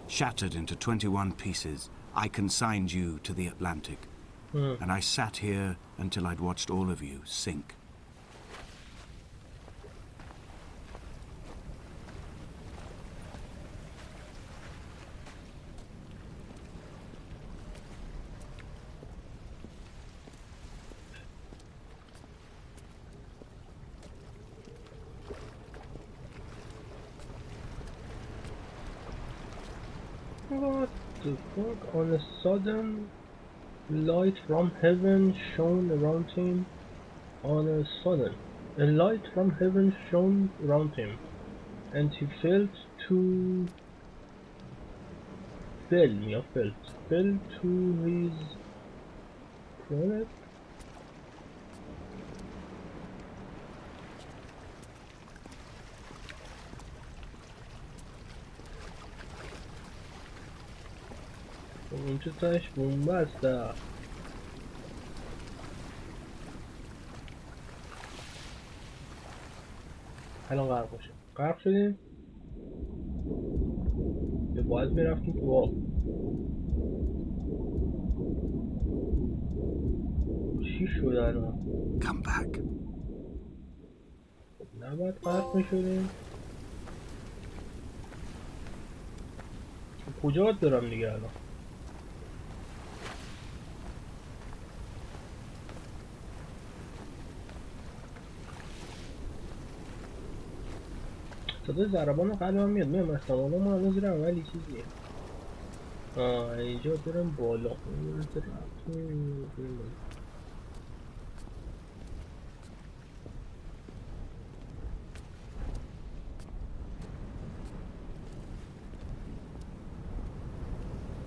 Shattered into 21 pieces, I consigned you to the Atlantic, and I sat here until I'd watched all of you sink. What the fuck? On a sudden, light from heaven shone around him. On a sudden, a light from heaven shone around him, and he fell to his planet. اون چه تاش بومبسته. الان غرق شدیم یا باید میرفتیم تو آب. چی شد الان؟ Come back. نباید غرق میشدیم. کجا باید برم دیگه الان؟ صدای ضربان قلبم میاد. میام احتمالا ما الان زیر عملی چیزیه. اینجا برم بالا.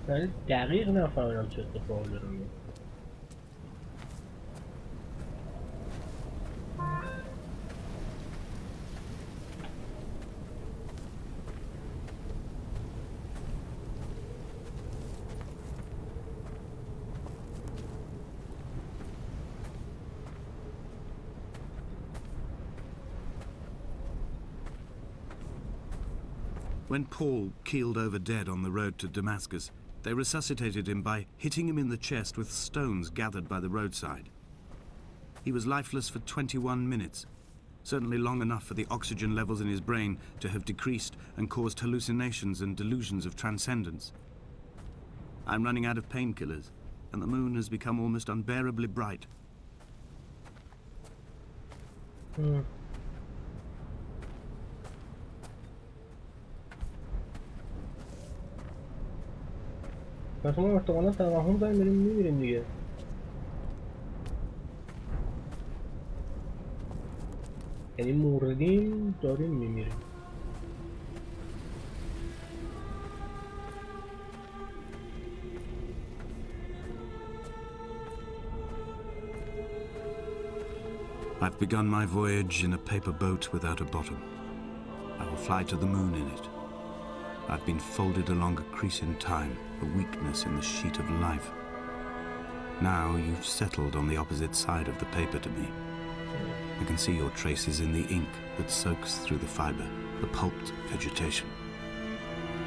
من دقیق نفهمیدم چه اتفاقی داره میفته. When Paul keeled over dead on the road to Damascus, they resuscitated him by hitting him in the chest with stones gathered by the roadside. He was lifeless for 21 minutes, certainly long enough for the oxygen levels in his brain to have decreased and caused hallucinations and delusions of transcendence. I'm running out of painkillers, and the moon has become almost unbearably bright. پس ما احتمالا توهم داریم بریم میمیریم دیگه. یعنی مردیم داریم میمیریم. I've begun my voyage in a paper boat without a bottom. I will fly to the moon in it. I've been folded along a crease in time, a weakness in the sheet of life. Now you've settled on the opposite side of the paper to me. I can see your traces in the ink that soaks through the fiber, the pulped vegetation.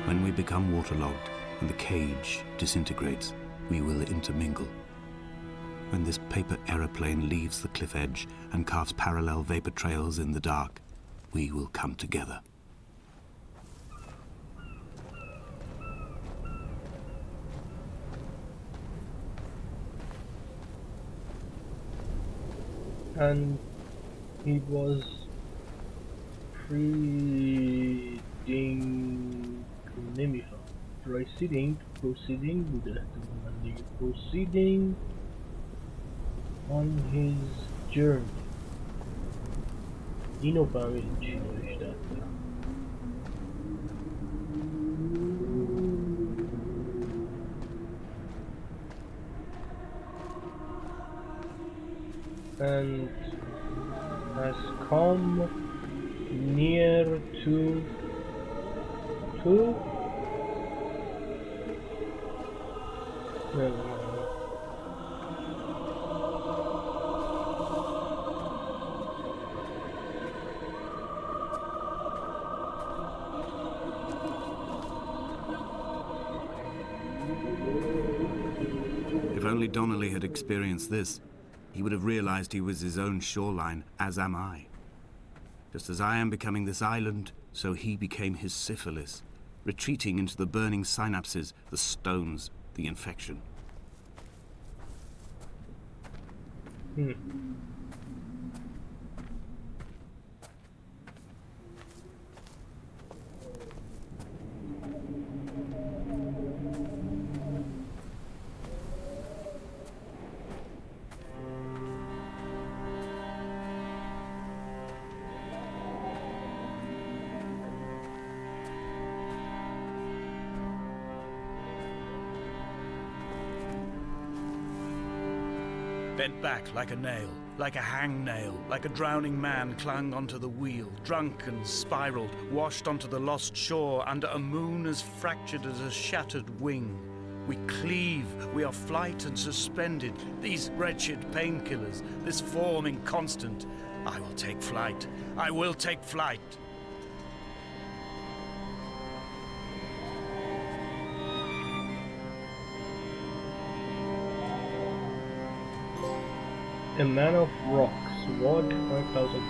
When we become waterlogged and the cage disintegrates, we will intermingle. When this paper aeroplane leaves the cliff edge and carves parallel vapor trails in the dark, we will come together. And he was proceeding on his journey. اینو فهمیدیم چی نوشته. And has come near to no. If only Donnelly had experienced this, he would have realized he was his own shoreline, as am I. Just as I am becoming this island, so he became his syphilis, retreating into the burning synapses, the stones, the infection. bent back like a nail, like a hangnail, like a drowning man clung onto the wheel, drunk and spiraled, washed onto the lost shore under a moon as fractured as a shattered wing. We cleave, we are flight and suspended, these wretched painkillers, this form inconstant. I will take flight, I will take flight. A man of rocks, Ward 5000.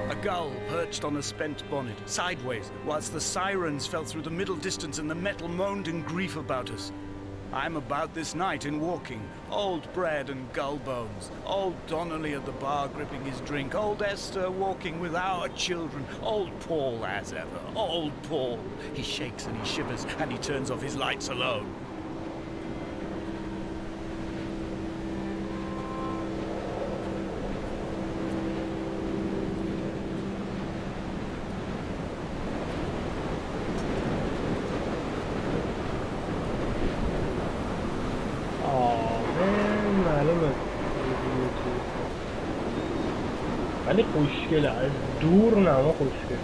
A gull perched on a spent bonnet, sideways, whilst the sirens fell through the middle distance and the metal moaned in grief about us. I'm about this night in walking, old bread and gull bones, old Donnelly at the bar gripping his drink, old Esther walking with our children, old Paul as ever, old Paul. He shakes and he shivers and he turns off his lights alone. ولی خوشگله، از دور نما خوشگل.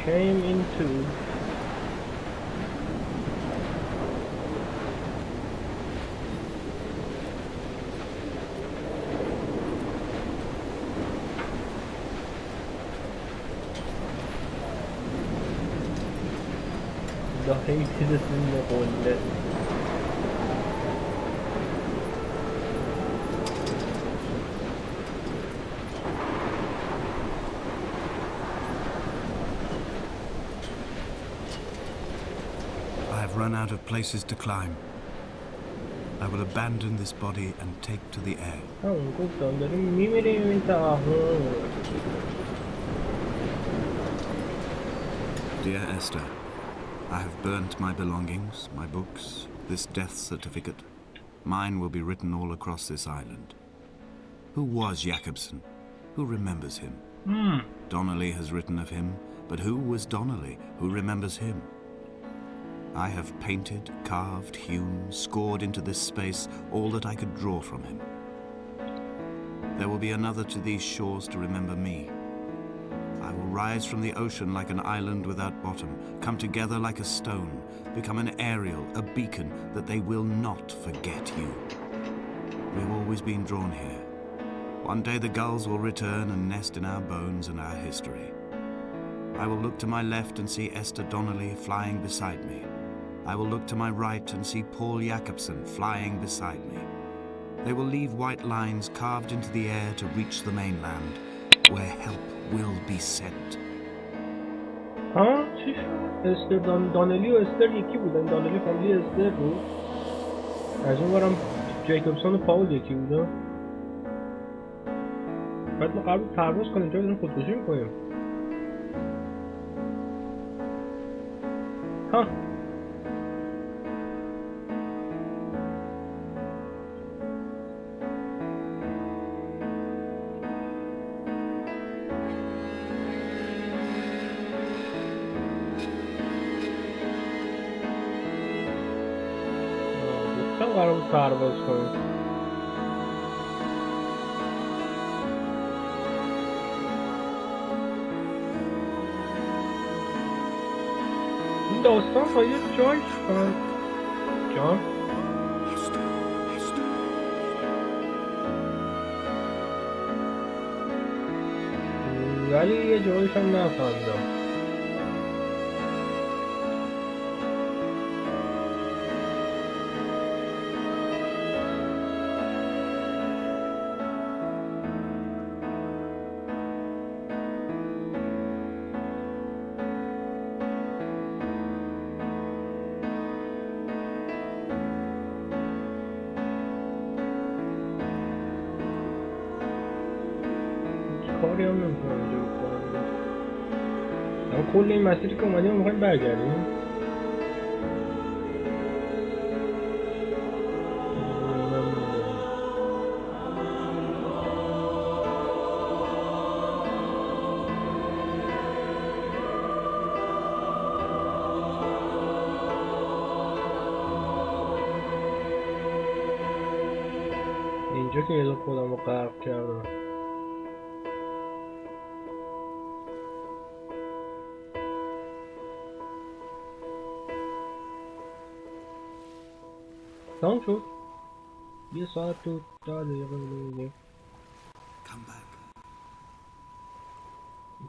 Came into داخلی چیزتون قله. Run out of places to climb. I will abandon this body and take to the air. گفتم داریم میمیریم این تعهد. Dear Esther, I have burnt my belongings, my books, this death certificate. Mine will be written all across this island. Who was Jakobsen? Who remembers him? Donnelly has written of him, but who was Donnelly? Who remembers him? I have painted, carved, hewn, scored into this space all that I could draw from him. There will be another to these shores to remember me. I will rise from the ocean like an island without bottom, come together like a stone, become an aerial, a beacon, that they will not forget you. We have always been drawn here. One day the gulls will return and nest in our bones and our history. I will look to my left and see Esther Donnelly flying beside me. I will look to my right and see Paul Jakobsen flying beside me. They will leave white lines carved into the air to reach the mainland, where help will be sent. چی شد؟ استر دانلی و استر یکی بودن. دانلی فامیلی استر بود. از اون برم جیکوبسون و پاول یکی بودن. باید ما قرار پرواز کنیم، جایی داریم خودکشی میکنیم. ها قرار بود پرواز کنیم. این داستان تا یه جایی جان ولی یه جاییش هم نفهمیدم. کاری هم نمی‌کنم اینجا بکنم. اما کل این مسیری که اومدیم می‌خوایم برگردیم. اینجا که یه خودم رو غرق کردم. تمام شد. یه ساعت تو 10 دقیقه بودیم.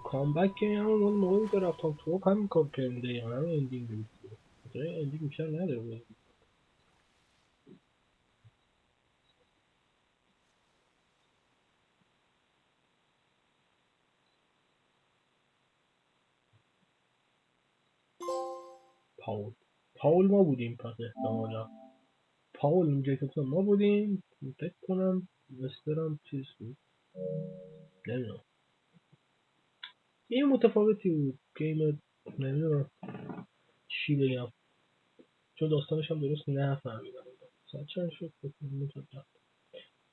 کامبک که همون موقعی که رفتم تو همین کار کردیم دقیقا همین اندینگ بود. اندینگ بیشتر نداره بود. پاول ما بودیم پس احتمالا پاول اینجا که ما بودیم. فکر کنم استرم چیز بود نمیدونم. این متفاوتی بود گیم نمیدونم چی بگم چون داستانش هم درست نفهمیدم. ساعت چند شد؟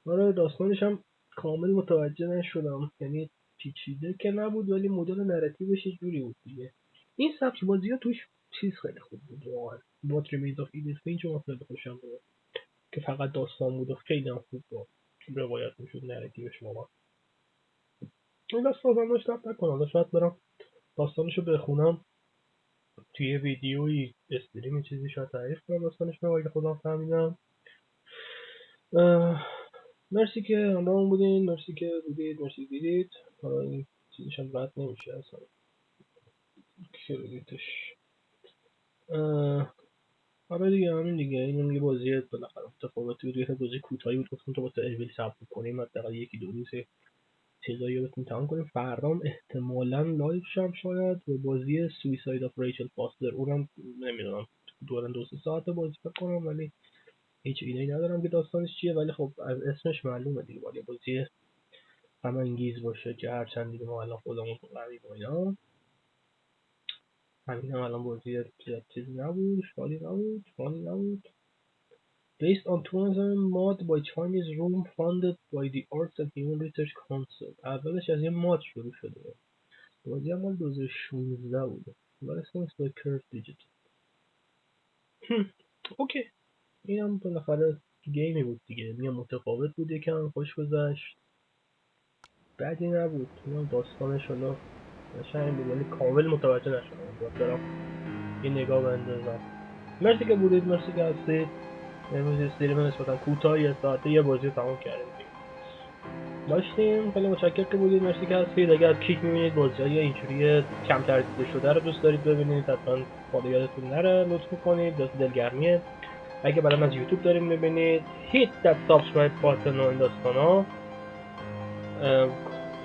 آره داستانش هم کامل متوجه نشدم یعنی پیچیده که نبود ولی مدل نراتیوش یه جوری بود دیگه. این سبک بازی ها توش چیز خیلی خوب بود واقعا. What Remains of Edith Finch رو خیلی خوشم بود که فقط داستان بود و خیلی هم خوب بود روایت میشد نراتیوش واقعا. این داستان هم داشت نکنم شاید برم داستانشو بخونم توی ویدیویی استریم چیزی شاید تعریف کنم داستانش رو اگه خودم فهمیدم. مرسی که همراهمون بودین. مرسی که مرسی دیدید. این چیزش هم رد نمیشه اصلا کردیتش. آره دیگه همین دیگه. این یه بازی بالاخره متفاوتی بود. یه بازی کوتاهی بود گفتم تو واسه اویل ثبت کنیم حداقل یکی دو روز چیزایی رو بتونیم تمام کنیم. فردام احتمالاً لایو شم شاید و بازی سویساید اف ریچل فاستر اونم نمیدونم دوران 2 ساعت بازی کنم ولی هیچ ایده‌ای ندارم که داستانش چیه ولی خب از اسمش معلومه دیگه باید بازی غم انگیز باشه که هرچند دیگه ما الان خودمون تو قوی با اینا همین هم الان بازی زیاد چیزی نبود فانی نبود. Based on tourism mod by Chinese room funded by the Arts and Human Research Council. اولش از یه ماد شروع شده بازی هم مال 2016 بوده Lessons by Curve Digital. اوکی این هم بالاخره گیمی بود دیگه میگم متفاوت بود یکم خوش گذشت بدی نبود. میگم داستانش حالا قشنگ بود ولی کامل متوجه نشدم برام یه نگاه بندازم. مرسی که بودید مرسی که هستید. امروز استریم نسبتا کوتاه یه ساعته یه بازی تموم کردیم داشتیم. خیلی متشکرم که بودید مرسی که هستید. اگر کیک میبینید بازی‌های اینجوری کمتر دیده شده رو دوست دارید ببینید حتما فالو یادتون نره لطف کنید دست دلگرمیه. اگه برام از یوتیوب داریم میبینید hit that subscribe button و این داستانا.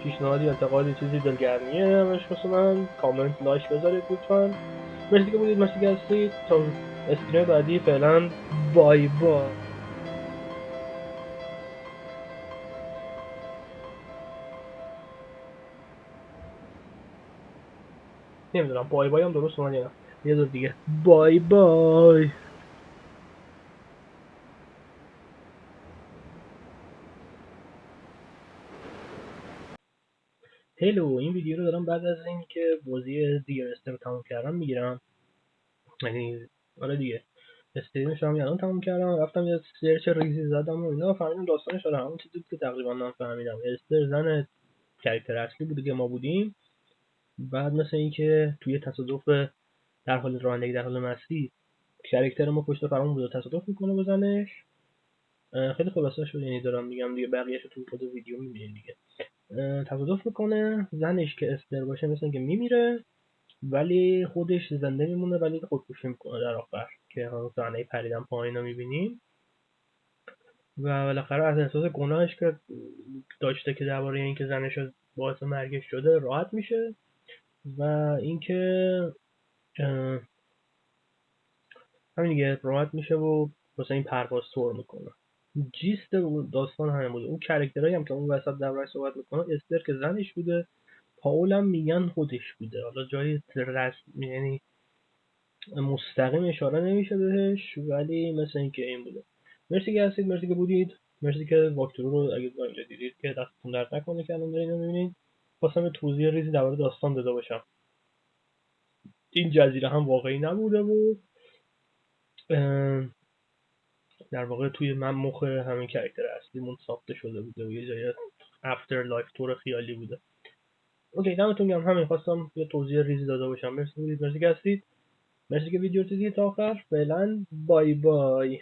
پیشنهادی انتقادی چیزی دلگرمیه همش مثلا کامنت لایک بذارید لطفا. مرسی که بودید مرسی که هستید. تا استریم بعدی فعلا بای بای. نمیدونم بای بای هم درست اومد یا نه. یه دور دیگه بای بای. هلو این ویدیو رو دارم بعد از این که بازی Dear Esther رو تموم کردم میگیرم یعنی آره دیگه استریمش هم الان تموم کردم، رفتم یه سرچ ریزی زدم و اینا، فهمیدم داستانش داره همون چیزی که تقریبا من فهمیدم. استر زن کاراکتر اصلی بوده که ما بودیم، بعد مثل این که توی تصادف در حال رانندگی در حال مستی کاراکتر ما پشت فرمون بوده، تصادف میکنه با زنش. خیلی خلاصه شد، یعنی دارم میگم دیگه، بقیه‌اشو تو خود ویدیو میبینید دیگه. تصادف میکنه، زنش که استر باشه مثل اینکه میمیره، ولی خودش زنده میمونه، ولی خودکشی میکنه در آخر که همون صحنه پریدن پایین رو میبینیم. و بالاخره از احساس گناهش که داشته که درباره اینکه زنش باعث مرگش شده راحت میشه و اینکه همین دیگه راحت میشه و واسه این پرواز سر میکنه. جیست داستان همین بوده. اون کاراکترایی هم که اون وسط درباره‌اش صحبت میکنه، استر که زنش بوده، پاول هم میگن خودش بوده. حالا جای رسم یعنی مستقیم اشاره نمیشه بهش، ولی مثل اینکه این بوده. مرسی که هستید، مرسی که بودید، مرسی که واکتورو رو اگه تا اینجا دیدید که دستتون درد نکنه که الان دارین میبینید. خواستم توضیح ریزی درباره داستان داده باشم. این جزیره هم واقعی نبوده و در واقع توی مخ همین کاراکتر اصلیمون ساخته شده بوده و یه جای افتر لایف تور خیالی بوده. اوکی، دمتون گرم. همین خواستم یه توضیح ریزی داده باشم. مرسی بودید، مرسی که هستید، مرسی که ویدیو رو دیدید تا آخر. فعلا بای بای.